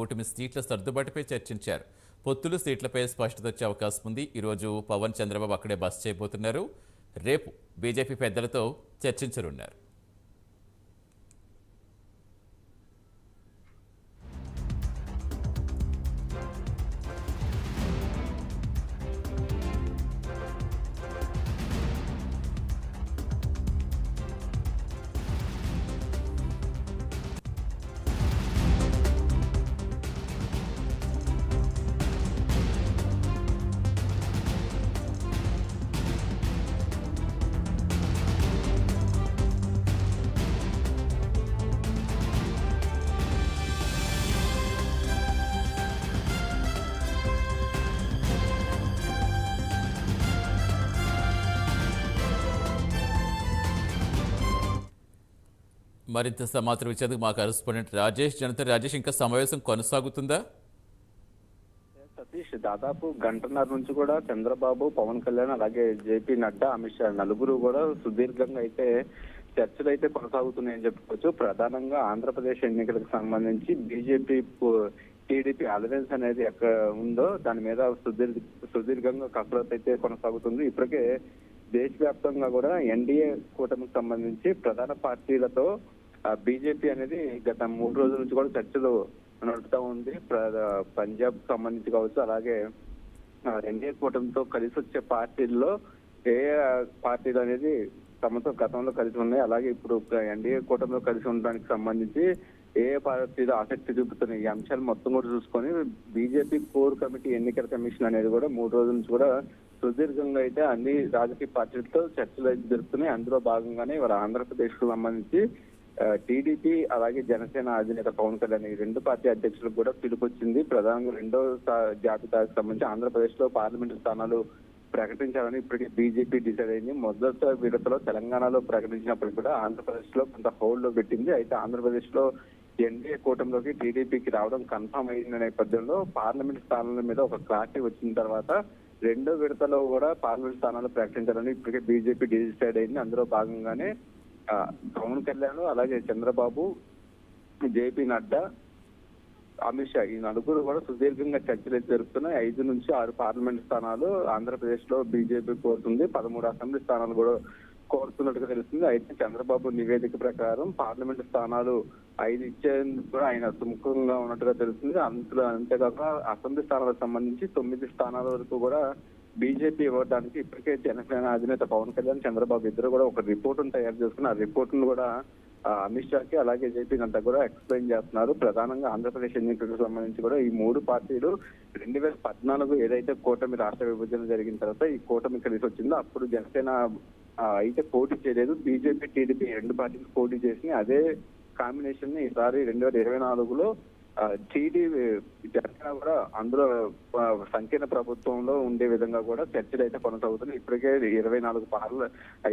కూటమి సీట్ల సర్దుబాటుపై చర్చించారు. పొత్తులు సీట్లపై స్పష్టత వచ్చే అవకాశం ఉంది. ఈరోజు పవన్ చంద్రబాబు అక్కడే బస చేయబోతున్నారు. రేపు బీజేపీ పెద్దలతో చర్చించనున్నారు. మరింత సమాచారం ఇచ్చేందుకు మా కరెస్పాండెంట్ రాజేష్ రాజేష్, ఇంకా సమావేశం కొనసాగుతుందా? సతీష్, దాదాపు గంటన్నర నుంచి కూడా చంద్రబాబు, పవన్ కళ్యాణ్, అలాగే జేపీ నడ్డా, అమిత్ షా నలుగురు కూడా సుదీర్ఘంగా అయితే చర్చలు అయితే కొనసాగుతున్నాయని చెప్పుకోవచ్చు. ప్రధానంగా ఆంధ్రప్రదేశ్ ఎన్నికలకు సంబంధించి బీజేపీ టీడీపీ అలయన్స్ అనేది ఎక్కడ ఉందో దాని మీద సుదీర్ఘంగా కసరత్తు అయితే కొనసాగుతుంది. ఇప్పటికే దేశవ్యాప్తంగా కూడా ఎన్డీఏ కూటమికి సంబంధించి ప్రధాన పార్టీలతో బీజేపీ అనేది గత 3 రోజుల నుంచి కూడా చర్చలు నడుపుతా ఉంది. పంజాబ్ సంబంధించి కావచ్చు, అలాగే ఎన్డీఏ కూటమితో కలిసి వచ్చే పార్టీల్లో ఏ పార్టీలు అనేది తమతో గతంలో కలిసి ఉన్నాయి, అలాగే ఇప్పుడు ఎన్డీఏ కూటమిలో కలిసి ఉండడానికి సంబంధించి ఏ పార్టీలు ఆసక్తి చూపుతున్నాయి, ఈ అంశాలు మొత్తం కూడా చూసుకొని బీజేపీ కోర్ కమిటీ ఎన్నికల కమిషన్ అనేది కూడా 3 రోజుల నుంచి కూడా సుదీర్ఘంగా అయితే అన్ని రాజకీయ పార్టీలతో చర్చలు అయితే జరుపుతున్నాయి. అందులో భాగంగానే ఇవాళ ఆంధ్రప్రదేశ్ కు సంబంధించి టీడీపీ అలాగే జనసేన అధినేత పవన్ కళ్యాణ్ ఈ 2 పార్టీ అధ్యక్షులకు కూడా పిలుపొచ్చింది. ప్రధానంగా 2వ జాబితాకు సంబంధించి ఆంధ్రప్రదేశ్ లో పార్లమెంటు స్థానాలు ప్రకటించాలని ఇప్పటికే బీజేపీ డిసైడ్ అయింది. మొదటి విడతలో తెలంగాణలో ప్రకటించినప్పటికీ కూడా ఆంధ్రప్రదేశ్ లో కొంత హోల్డ్ లో పెట్టింది. అయితే ఆంధ్రప్రదేశ్ లో ఎన్డీఏ కూటమిలోకి టీడీపీకి రావడం కన్ఫర్మ్ అయిన నేపథ్యంలో పార్లమెంట్ స్థానాల మీద ఒక క్లారిటీ వచ్చిన తర్వాత 2వ విడతలో కూడా పార్లమెంట్ స్థానాలు ప్రకటించాలని ఇప్పటికే బీజేపీ డిసైడ్ అయింది. అందులో భాగంగానే పవన్ కళ్యాణ్, అలాగే చంద్రబాబు, జేపీ నడ్డా, అమిత్ షా ఈ నలుగురు కూడా సుదీర్ఘంగా చర్చలు అయితే జరుపుతున్నాయి. 5 నుంచి 6 పార్లమెంట్ స్థానాలు ఆంధ్రప్రదేశ్ లో బీజేపీ కోరుతుంది. 13 అసెంబ్లీ స్థానాలు కూడా కోరుతున్నట్టుగా తెలుస్తుంది. అయితే చంద్రబాబు నివేదిక ప్రకారం పార్లమెంట్ స్థానాలు 5 ఇచ్చేందుకు కూడా ఆయన సుముఖంగా ఉన్నట్టుగా తెలుస్తుంది. అంతేకాక అసెంబ్లీ స్థానాలకు సంబంధించి 9 స్థానాల వరకు కూడా బీజేపీ ఇవ్వడానికి ఇప్పటికే జనసేన అధినేత పవన్ కళ్యాణ్, చంద్రబాబు ఇద్దరు కూడా ఒక రిపోర్ట్ తయారు చేసుకుని ఆ రిపోర్ట్ ను కూడా అమిత్ షాకి అలాగే జేపీ నడ్డా కూడా ఎక్స్ప్లెయిన్ చేస్తున్నారు. ప్రధానంగా ఆంధ్రప్రదేశ్ ఎన్నికలకు సంబంధించి కూడా ఈ 3 పార్టీలు 2014 ఏదైతే కూటమి రాష్ట్ర విభజన జరిగిన తర్వాత ఈ కూటమి కలిసి వచ్చిందో అప్పుడు జనసేన అయితే పోటీ చేయలేదు. బీజేపీ, టీడీపీ 2 పార్టీలు పోటీ చేసి అదే కాంబినేషన్ ని ఈసారి 2024లో జనసేన కూడా అందులో సంకీర్ణ ప్రభుత్వంలో ఉండే విధంగా కూడా చర్చలు అయితే కొనసాగుతున్నాయి. ఇప్పటికే 24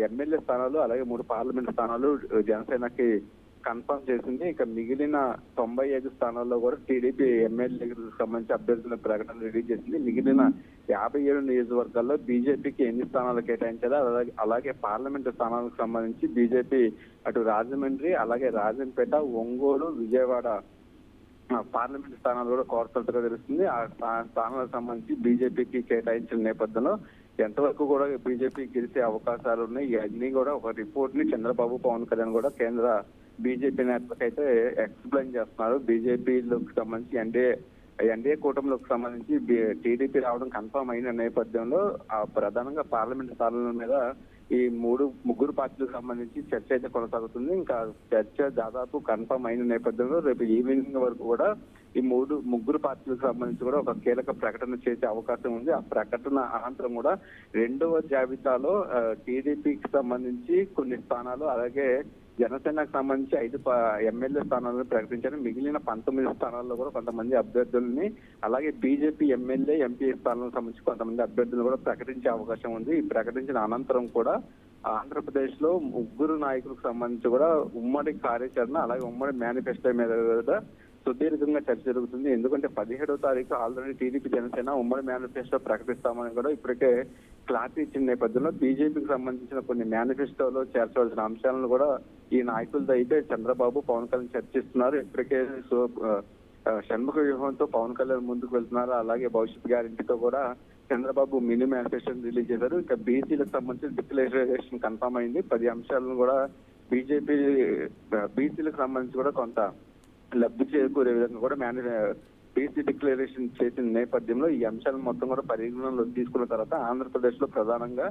ఎమ్మెల్యే స్థానాలు అలాగే 3 పార్లమెంట్ స్థానాలు జనసేనకి కన్ఫర్మ్ చేసింది. ఇక మిగిలిన 95 స్థానాల్లో కూడా టీడీపీ ఎమ్మెల్యేలకు సంబంధించి అభ్యర్థుల ప్రకటన రిలీజ్ చేసింది. మిగిలిన 57 నియోజకవర్గాల్లో బీజేపీకి ఎన్ని స్థానాలు కేటాయించాలో అలాగే పార్లమెంటు స్థానాలకు సంబంధించి బీజేపీ అటు రాజమండ్రి, అలాగే రాజంపేట, ఒంగోలు, విజయవాడ పార్లమెంట్ స్థానాలు కూడా కోరుతున్నట్టుగా తెలుస్తుంది. ఆ స్థానాలకు సంబంధించి బీజేపీకి కేటాయించిన నేపథ్యంలో ఎంతవరకు కూడా బీజేపీ గెలిచే అవకాశాలు ఉన్నాయి, ఇవన్నీ కూడా ఒక రిపోర్ట్ ని చంద్రబాబు, పవన్ కళ్యాణ్ కూడా కేంద్ర బీజేపీ నేతలకు అయితే ఎక్స్ప్లెయిన్ చేస్తున్నారు. బీజేపీలకు సంబంధించి ఎన్డీఏ కూటమిలోకి సంబంధించి టీడీపీ రావడం కన్ఫర్మ్ అయిన నేపథ్యంలో ప్రధానంగా పార్లమెంట్ స్థానాల మీద ఈ 3 పార్టీలకు సంబంధించి చర్చ అయితే కొనసాగుతుంది. ఇంకా చర్చ దాదాపు కన్ఫర్మ్ అయిన నేపథ్యంలో రేపు ఈవినింగ్ వరకు కూడా ఈ 3 పార్టీలకు సంబంధించి కూడా ఒక కీలక ప్రకటన చేసే అవకాశం ఉంది. ఆ ప్రకటన అనంతరం కూడా 2వ జాబితాలో టీడీపీకి సంబంధించి కొన్ని స్థానాలు, అలాగే జనసేనకు సంబంధించి 5 ఎమ్మెల్యే స్థానాలను ప్రకటించారు. మిగిలిన 19 స్థానాల్లో కూడా కొంతమంది అభ్యర్థుల్ని, అలాగే బీజేపీ ఎమ్మెల్యే, ఎంపీ స్థానాలకు సంబంధించి కొంతమంది అభ్యర్థులను కూడా ప్రకటించే అవకాశం ఉంది. ఈ ప్రకటించిన అనంతరం కూడా ఆంధ్రప్రదేశ్ లో 3 నాయకులకు సంబంధించి కూడా ఉమ్మడి కార్యాచరణ, అలాగే ఉమ్మడి మేనిఫెస్టో మీద కూడా సుదీర్ఘంగా చర్చ జరుగుతుంది. ఎందుకంటే 17వ తారీఖు ఆల్రెడీ టీడీపీ, జనసేన ఉమ్మడి మేనిఫెస్టో ప్రకటిస్తామని కూడా ఇప్పటికే క్లారిటీ ఇచ్చిన నేపథ్యంలో బీజేపీకి సంబంధించిన కొన్ని మేనిఫెస్టోలో చేర్చవలసిన అంశాలను కూడా ఈ నాయకులతో అయితే చంద్రబాబు, పవన్ కళ్యాణ్ చర్చిస్తున్నారు. ఇప్పటికే షణ్ముఖ వ్యూహంతో పవన్ కళ్యాణ్ ముందుకు వెళ్తున్నారు. అలాగే భవిష్యత్ గ్యారెంటీతో కూడా చంద్రబాబు మినీ మేనిఫెస్టోని రిలీజ్ చేశారు. ఇక బీసీలకు సంబంధించి డిక్లరేషన్ కన్ఫర్మ్ అయింది. 10 అంశాలను కూడా బీజేపీ బీసీలకు సంబంధించి కూడా కొంత లబ్ధి చేకూరే విధంగా కూడా బీసీ డిక్లరేషన్ చేసిన నేపథ్యంలో ఈ అంశాలను మొత్తం కూడా పరిగణనలో తీసుకున్న తర్వాత ఆంధ్రప్రదేశ్ లో ప్రధానంగా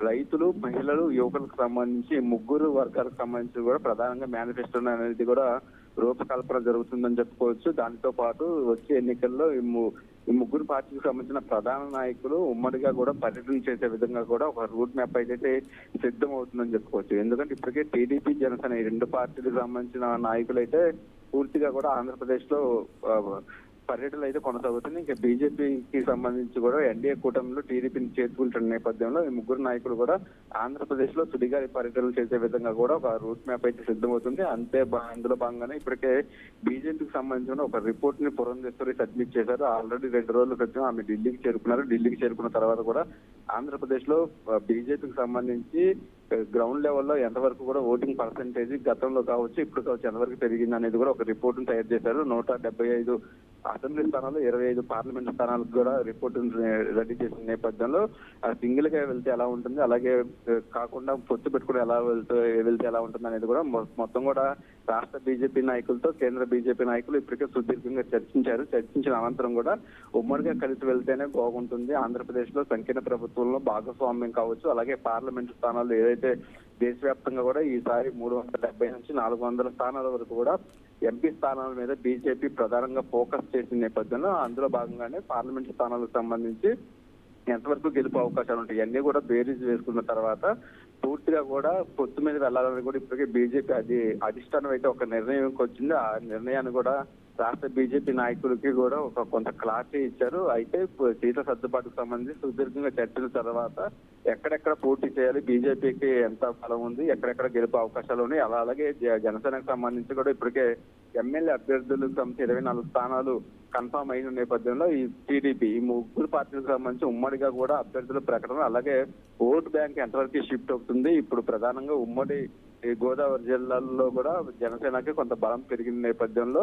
రైతులు, మహిళలు, యువకులకు సంబంధించి 3 వర్గాలకు సంబంధించి కూడా ప్రధానంగా మేనిఫెస్టో అనేది కూడా రూపకల్పన జరుగుతుందని చెప్పుకోవచ్చు. దానితో పాటు వచ్చే ఎన్నికల్లో ఈ 3 పార్టీలకు సంబంధించిన ప్రధాన నాయకులు ఉమ్మడిగా కూడా పర్యటన చేసే విధంగా కూడా ఒక రూట్ మ్యాప్ అయితే సిద్ధం అవుతుందని చెప్పుకోవచ్చు. ఎందుకంటే ఇప్పటికే టీడీపీ, జనసేన ఈ 2 పార్టీలకు సంబంధించిన నాయకులు అయితే పూర్తిగా కూడా ఆంధ్రప్రదేశ్ లో పర్యటనలు అయితే కొనసాగుతుంది. ఇంకా బీజేపీకి సంబంధించి కూడా ఎన్డీఏ కూటమిలో టీడీపీని చేర్చుకుంటున్న నేపథ్యంలో ఈ 3 నాయకులు కూడా ఆంధ్రప్రదేశ్ లో సుడిగాలి పర్యటనలు చేసే విధంగా కూడా ఒక రూట్ మ్యాప్ అయితే సిద్ధమవుతుంది. అందులో భాగంగానే ఇప్పటికే బీజేపీకి సంబంధించిన ఒక రిపోర్ట్ ని పురంధేశ్వరి సబ్మిట్ చేశారు. ఆల్రెడీ 2 రోజుల క్రితం ఆమె ఢిల్లీకి చేరుకున్నారు. ఢిల్లీకి చేరుకున్న తర్వాత కూడా ఆంధ్రప్రదేశ్ లో బీజేపీకి సంబంధించి గ్రౌండ్ లెవెల్లో ఎంతవరకు కూడా ఓటింగ్ పర్సెంటేజ్ గతంలో కావచ్చు, ఇప్పుడు కావచ్చు ఎంతవరకు పెరిగింది అనేది కూడా ఒక రిపోర్ట్ తయారు చేశారు. 175 అసెంబ్లీ స్థానాలు, 25 పార్లమెంట్ స్థానాలకు కూడా రిపోర్ట్ రెడీ చేసిన నేపథ్యంలో సింగిల్ గా వెళ్తే ఎలా ఉంటుంది, అలాగే కాకుండా పొత్తు పెట్టుకుని వెళ్తే ఎలా ఉంటుంది అనేది కూడా మొత్తం కూడా రాష్ట్ర బీజేపీ నాయకులతో కేంద్ర బీజేపీ నాయకులు ఇప్పటికే సుదీర్ఘంగా చర్చించారు. చర్చించిన అనంతరం కూడా ఉమ్మడిగా కలిసి వెళ్తేనే బాగుంటుంది, ఆంధ్రప్రదేశ్ లో సంకీర్ణ ప్రభుత్వంలో భాగస్వామ్యం కావచ్చు, అలాగే పార్లమెంటు స్థానాలు ఏదైతే దేశవ్యాప్తంగా కూడా ఈసారి 370 నుంచి 400 స్థానాల వరకు కూడా ఎంపీ స్థానాల మీద బీజేపీ ప్రధానంగా ఫోకస్ చేసిన నేపథ్యంలో అందులో భాగంగానే పార్లమెంట్ స్థానాలకు సంబంధించి ఎంతవరకు గెలుపు అవకాశాలు ఉంటాయి ఇవన్నీ కూడా బేరీజ్ వేసుకున్న తర్వాత పూర్తిగా కూడా పొత్తు మీద వెళ్లాలని కూడా ఇప్పటికే బీజేపీ అధిష్టానం అయితే ఒక నిర్ణయంకి వచ్చింది. ఆ నిర్ణయాన్ని కూడా రాష్ట్ర బీజేపీ నాయకులకి కూడా ఒక కొంత క్లారిటీ ఇచ్చారు. అయితే సీట్ల సర్దుబాటుకు సంబంధించి సుదీర్ఘంగా చర్చల తర్వాత ఎక్కడెక్కడ పోటీ చేయాలి, బీజేపీకి ఎంత బలం ఉంది, ఎక్కడెక్కడ గెలుపు అవకాశాలు ఉన్నాయి, అలాగే జనసేనకు సంబంధించి కూడా ఇప్పటికే ఎమ్మెల్యే అభ్యర్థులకు సంబంధించి 24 స్థానాలు కన్ఫర్మ్ అయిన నేపథ్యంలో ఈ టీడీపీ ఈ 3 పార్టీలకు సంబంధించి ఉమ్మడిగా కూడా అభ్యర్థుల ప్రకటన, అలాగే ఓటు బ్యాంక్ ఎంతవరకు షిఫ్ట్ అవుతుంది. ఇప్పుడు ప్రధానంగా ఉమ్మడి గోదావరి జిల్లాల్లో కూడా జనసేనకి కొంత బలం పెరిగిన నేపథ్యంలో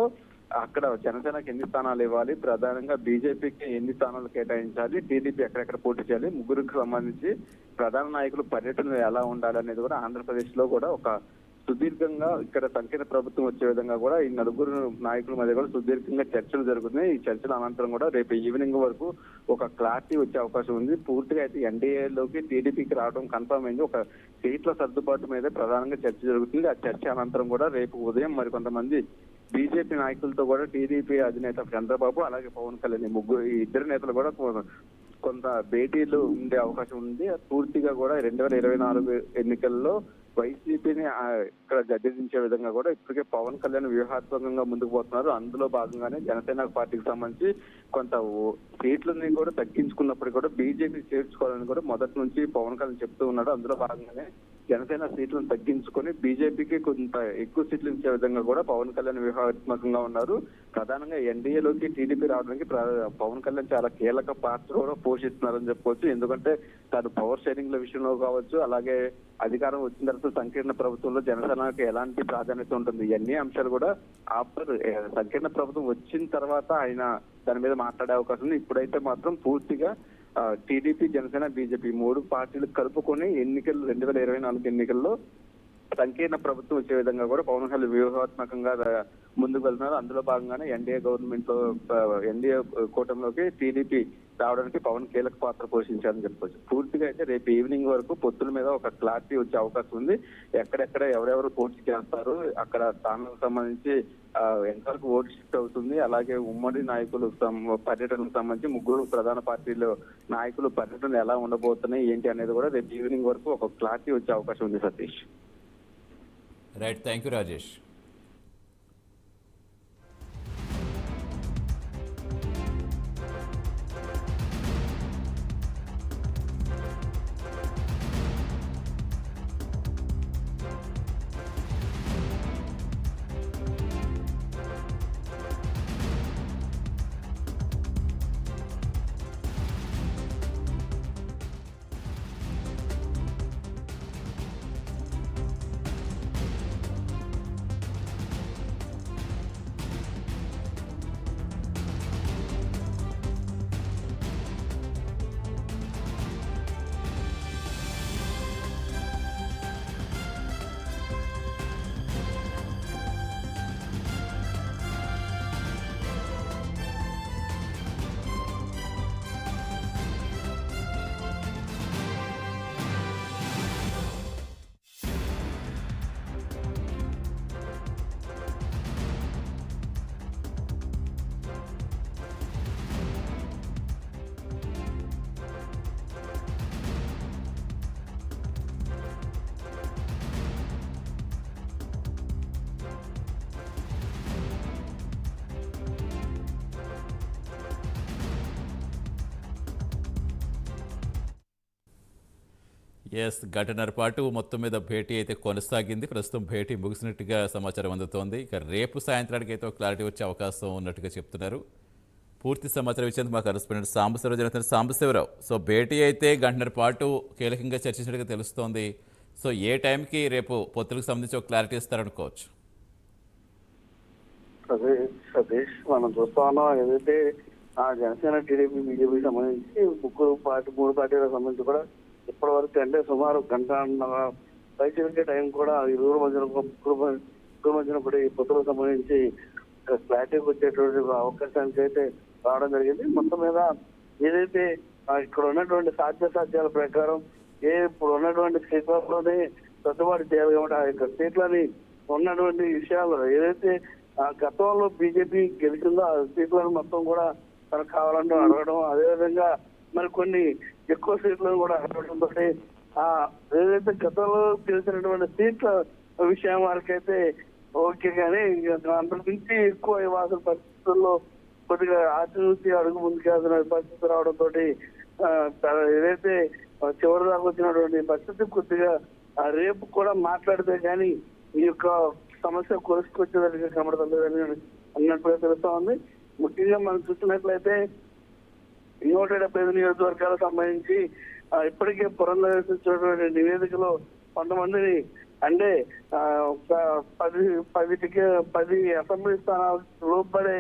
అక్కడ జనసేనకి ఎన్ని స్థానాలు ఇవ్వాలి, ప్రధానంగా బీజేపీకి ఎన్ని స్థానాలు కేటాయించాలి, టీడీపీ ఎక్కడెక్కడ పోటీ చేయాలి, 3కి సంబంధించి ప్రధాన నాయకులు పర్యటన ఎలా ఉండాలి అనేది కూడా ఆంధ్రప్రదేశ్ లో కూడా ఒక సుదీర్ఘంగా ఇక్కడ సంకీర్ణ ప్రభుత్వం వచ్చే విధంగా కూడా ఈ 4 నాయకుల మధ్య కూడా సుదీర్ఘంగా చర్చలు జరుగుతున్నాయి. ఈ చర్చల అనంతరం కూడా రేపు ఈవినింగ్ వరకు ఒక క్లారిటీ వచ్చే అవకాశం ఉంది. పూర్తిగా అయితే ఎన్డీఏలోకి టీడీపీకి రావడం కన్ఫర్మ్ అయింది. ఒక సీట్ల సర్దుబాటు మీద ప్రధానంగా చర్చ జరుగుతుంది. ఆ చర్చ అనంతరం కూడా రేపు ఉదయం మరికొంతమంది బీజేపీ నాయకులతో కూడా టీడీపీ అధినేత చంద్రబాబు, అలాగే పవన్ కళ్యాణ్ ఈ 2 నేతలు కూడా కొంత భేటీలు ఉండే అవకాశం ఉంది. పూర్తిగా కూడా 2024 ఎన్నికల్లో వైసీపీని ఇక్కడ గద్దెదించే విధంగా కూడా ఇప్పటికే పవన్ కళ్యాణ్ వ్యూహాత్మకంగా ముందుకు పోతున్నారు. అందులో భాగంగానే జనసేన పార్టీకి సంబంధించి కొంత సీట్లని కూడా తగ్గించుకున్నప్పటికీ కూడా బీజేపీ చేర్చుకోవాలని కూడా మొదటి నుంచి పవన్ కళ్యాణ్ చెప్తూ ఉన్నాడు. అందులో భాగంగానే జనసేన సీట్లను తగ్గించుకొని బీజేపీకి కొంత ఎక్కువ సీట్లు ఇచ్చే విధంగా కూడా పవన్ కళ్యాణ్ వ్యూహాత్మకంగా ఉన్నారు. ప్రధానంగా ఎన్డీఏలోకి టీడీపీ రావడానికి పవన్ కళ్యాణ్ చాలా కీలక పాత్ర కూడా పోషిస్తున్నారని చెప్పుకోవచ్చు. ఎందుకంటే తాను పవర్ షేరింగ్ల విషయంలో కావచ్చు, అలాగే అధికారం వచ్చిన తర్వాత సంకీర్ణ ప్రభుత్వంలో జనసేనకి ఎలాంటి ప్రాధాన్యత ఉంటుంది, ఇవన్నీ అంశాలు కూడా ఆఫ్టర్ సంకీర్ణ ప్రభుత్వం వచ్చిన తర్వాత ఆయన దాని మీద మాట్లాడే అవకాశం ఉంది. ఇప్పుడైతే మాత్రం పూర్తిగా టీడీపీ, జనసేన, బీజేపీ 3 పార్టీలు కలుపుకొని 2024 ఎన్నికల్లో సంకీర్ణ ప్రభుత్వం వచ్చే విధంగా కూడా పవన్ కళ్యాణ్ వ్యూహాత్మకంగా ముందుకు వెళ్తున్నారు. అందులో భాగంగానే ఎన్డీఏ గవర్నమెంట్ లో ఎన్డీఏ కూటమిలోకి టీడీపీ రావడానికి పవన్ కీలక పాత్ర పోషించారని చెప్పుకోవచ్చు. పూర్తిగా అయితే రేపు ఈవినింగ్ వరకు పొత్తుల మీద ఒక క్లారిటీ వచ్చే అవకాశం ఉంది. ఎక్కడెక్కడ ఎవరెవరు పోటీ చేస్తారు, అక్కడ స్థానాలకు సంబంధించి ఎంతవరకు ఓటు షిఫ్ట్ అవుతుంది, అలాగే ఉమ్మడి నాయకులు పర్యటనకు సంబంధించి 3 ప్రధాన పార్టీలు నాయకులు పర్యటన ఎలా ఉండబోతున్నాయి ఏంటి అనేది కూడా రేపు ఈవినింగ్ వరకు ఒక క్లారిటీ వచ్చే అవకాశం ఉంది. Satish. Right, thank you Rajesh. Yes, గంటన్నర పాటు మొత్తం మీద భేటీ అయితే కొనసాగింది. ప్రస్తుతం భేటీ ముగిసినట్టుగా సమాచారం అందుతోంది. ఇక రేపు సాయంత్రానికి అయితే క్లారిటీ వచ్చే అవకాశం ఉన్నట్టుగా చెప్తున్నారు. పూర్తి సమాచారం ఇచ్చేందుకు మా కరెస్పాండెంట్ సాంబశివరావు జరుగుతున్నారు. సాంబశివరావు, సో భేటీ అయితే గంటన్నర పాటు కీలకంగా చర్చించినట్టుగా తెలుస్తోంది. సో ఏ టైంకి రేపు పొత్తులకు సంబంధించి ఒక క్లారిటీ ఇస్తారనుకోవచ్చు? అదే సతీష్, మనం చూస్తా ఉన్నాం ఏదైతే జనసేన, టీడీపీ, బీజేపీ సంబంధించి మూడు పార్టీలకు సంబంధించి కూడా ఇప్పటి వరకు అంటే సుమారు గంట పైచిలకే టైం కూడా ఇరువురు మధ్యన కూడా ఈ పొత్తులకు సంబంధించి క్లారిటీకి వచ్చేటువంటి అవకాశానికి అయితే రావడం జరిగింది. మొత్తం మీద ఏదైతే ఇక్కడ ఉన్నటువంటి సాధ్యాల ప్రకారం ఇప్పుడు ఉన్నటువంటి సీట్లలోనే సర్దుబాటు చేయాలి కాబట్టి ఆ యొక్క సీట్లని ఉన్నటువంటి విషయాలు ఏదైతే గతంలో బీజేపీ గెలిచిందో ఆ సీట్లను మొత్తం కూడా తనకు కావాలంటూ అడగడం, అదేవిధంగా మరి కొన్ని ఎక్కువ సీట్లను కూడా అడగడంతో ఏదైతే గతంలో గెలిచినటువంటి సీట్ల విషయం వరకైతే ఓకే, కానీ అంతకుమించి ఎక్కువ ఇవ్వాల్సిన పరిస్థితుల్లో కొద్దిగా ఆచితూచి అడుగు ముందుకేసిన పరిస్థితి రావడంతో ఏదైతే చివరి దాకా వచ్చినటువంటి పరిస్థితి కొద్దిగా రేపు కూడా మాట్లాడితే కానీ ఈ యొక్క సమస్య కొలుసుకొచ్చేదానికి కనబడుతుంది అన్నట్టుగా తెలుస్తా ఉంది. ముఖ్యంగా మనం చూసినట్లయితే 175 నియోజకవర్గాలకు సంబంధించి ఇప్పటికే పునర్నిర్వచించినటువంటి నివేదికలో కొంతమందిని అంటే 10 అసెంబ్లీ స్థానాలు లోపడే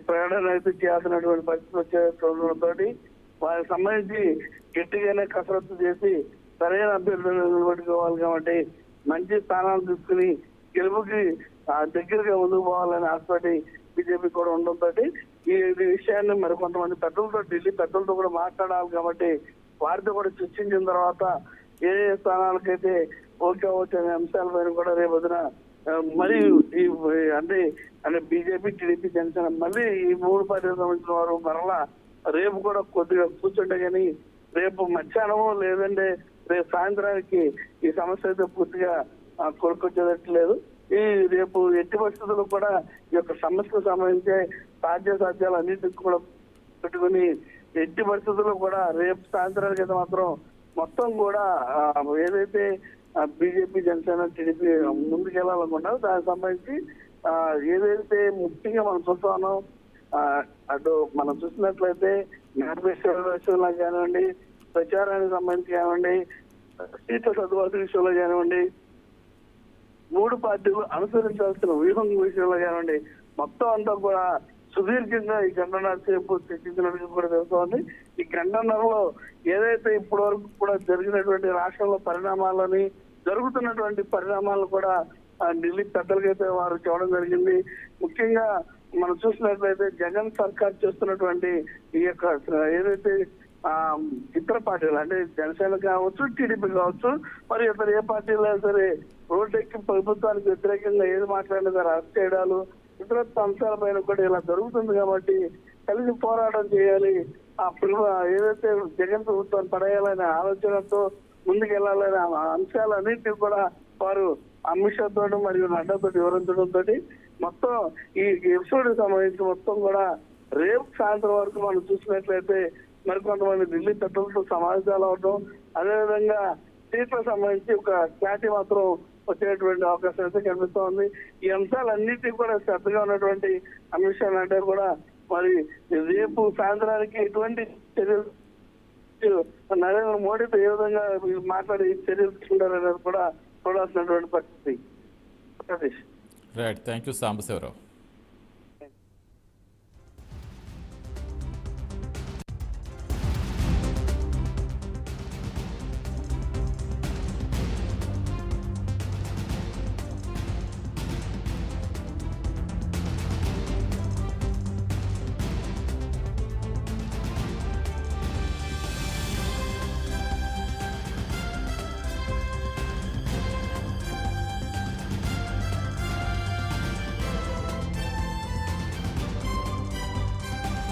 ప్రకటన అయితే చేయాల్సినటువంటి పరిస్థితి వచ్చేటంతో వారికి సంబంధించి గట్టిగానే కసరత్తు చేసి సరైన అభ్యర్థులను నిలబెట్టుకోవాలి కాబట్టి మంచి స్థానాలు తీసుకుని గెలుపుకి దగ్గరగా ముందుకు పోవాలని ఆశపడి బీజేపీ కూడా ఉండడంతో ఈ విషయాన్ని మరి కొంతమంది పెద్దలతో ఢిల్లీ పెద్దలతో కూడా మాట్లాడాలి కాబట్టి వారితో కూడా చర్చించిన తర్వాత ఏ స్థానాలకైతే ఓకే అనే అంశాలపైన కూడా రేపొద్దున మరి ఈ అంటే బీజేపీ, టీడీపీ, జనసేన మళ్ళీ ఈ మూడు పార్టీలకు సంబంధించిన వారు మరలా రేపు కూడా కొద్దిగా కూర్చుంటే కానీ రేపు మధ్యాహ్నము లేదంటే రేపు సాయంత్రానికి ఈ సమస్య అయితే పూర్తిగా కొనుక్కొచ్చేదట్లేదు. ఈ రేపు ఎట్టి పరిస్థితుల్లో కూడా ఈ యొక్క సమస్యకు సంబంధించి సాధ్యాలు అన్నింటికి కూడా పెట్టుకుని ఎట్టి పరిస్థితుల్లో కూడా రేపు సాయంత్రానికి అయితే మాత్రం మొత్తం కూడా ఏదైతే బీజేపీ, జనసేన, టీడీపీ ముందుకెళ్లాలనుకుంటారో దానికి సంబంధించి ఏదైతే ముఖ్యంగా మనం చూస్తున్నాం అటు మనం చూసినట్లయితే మేనిఫెస్టో విషయంలో కానివ్వండి, ప్రచారానికి సంబంధించి కానివ్వండి, సీట్ల సర్దుబాటు విషయంలో కానివ్వండి, మూడు పార్టీలు అనుసరించాల్సిన వ్యూహం విషయంలో కానివ్వండి, మొత్తం అంతా కూడా సుదీర్ఘంగా ఈ గంటన్నర సేపు చర్చించినట్టు కూడా తెలుస్తోంది. ఈ గంటన్నరలో ఏదైతే ఇప్పటి వరకు కూడా జరిగినటువంటి రాష్ట్రంలో పరిణామాలని జరుగుతున్నటువంటి పరిణామాలను కూడా ఢిల్లీ పెద్దలకైతే వారు చెప్పడం జరిగింది. ముఖ్యంగా మనం చూసినట్లయితే జగన్ సర్కార్ చేస్తున్నటువంటి ఈ యొక్క ఏదైతే ఇతర పార్టీలు అంటే జనసేన కావచ్చు, టీడీపీ కావచ్చు, మరి ఇతర ఏ పార్టీలు అయినా సరే రోడ్డెక్కి ప్రభుత్వానికి వ్యతిరేకంగా ఏది మాట్లాడినా సరే అరెస్ట్ చేయడాలు, ఇతర అంశాలపైన కూడా ఇలా జరుగుతుంది కాబట్టి కలిసి పోరాటం చేయాలి, ఏదైతే జగన్ ప్రభుత్వాన్ని పడేయాలనే ఆలోచనతో ముందుకెళ్లాలనే అంశాలన్నింటినీ కూడా వారు అమిత్ షా తోటి మరియు నడ్డాతో వివరించడంతో మొత్తం ఈ ఎపిసోడ్ సంబంధించి మొత్తం కూడా రేపు సాయంత్రం వరకు మనం చూసినట్లయితే మరికొంతమంది ఢిల్లీ పెద్దలతో సమావేశాలు అవడం, అదేవిధంగా సీట్లకు సంబంధించి ఒక క్లారిటీ మాత్రం వచ్చేటువంటి అవకాశం అయితే కనిపిస్తోంది. ఈ అంశాలన్నిటికీ కూడా శ్రద్ధగా ఉన్నటువంటి అమిత్ షా నడ్డా కూడా మరి రేపు సాయంత్రానికి ఎటువంటి చర్యలు నరేంద్ర మోడీతో ఏ విధంగా మాట్లాడి చర్యలు తీసుకుంటారనేది కూడా చూడాల్సినటువంటి పరిస్థితి. Right, thank you Sambasivarao.